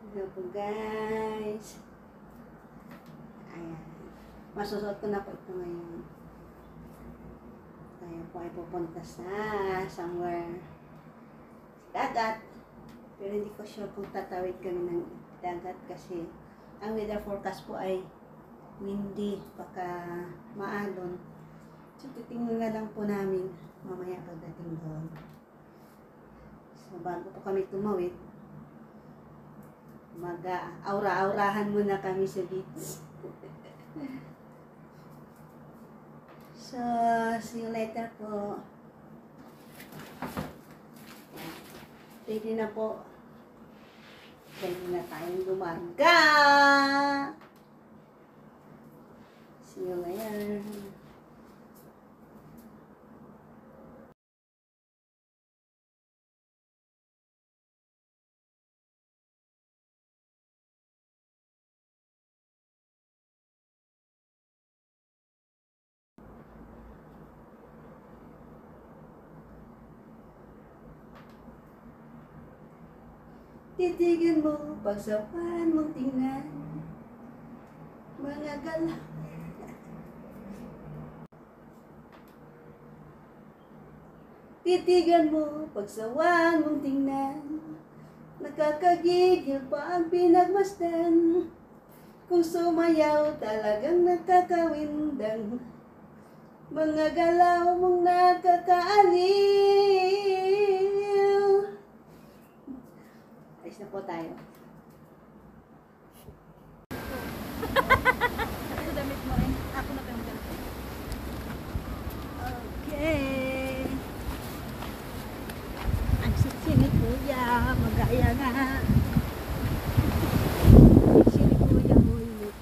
Hello po guys. Ayan. Masusuot ko na po ito ngayon. Tayo po ay pupunta sa somewhere sa dagat. Pero hindi ko sure kung tatawid kami ng dagat kasi ang weather forecast po ay windy, baka maalon. So titingnan na lang po namin mamaya pagdating doon. So bago po kami tumawid, mag-aura-aurahan muna kami sa beach. So, see you later po. Ready na po. Ready na tayong lumarga. See you later. Titigan mo, pagsapahan mong tingnan, mga galaw. Titigan mo, pagsawahan mong tingnan, nakakagigil pa ang pinagmasdan. Kung sumayaw, talagang nakakawindang, mga galaw mong nakakaaliw. Ayos na po tayo. Sa damit mo rin. Ako na kayong damit. Okay. Ang siksi ni Kuya, magaya nga. Siksi ni Kuya, hulit.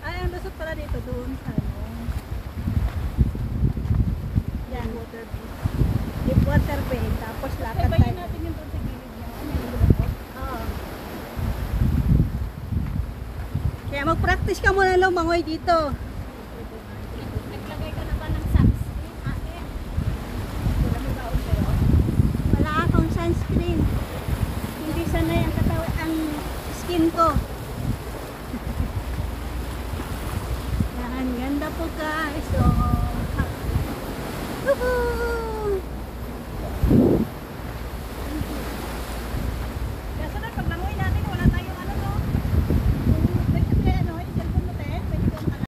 Ay, ang lusot pala dito doon sa yan, water bay. Deep water bay, tapos lakad Sabayin tayo. natin yung doon sa gilid niya. Ano yung lulupot? Oo. Kaya mag-practice ka muna lumangoy dito.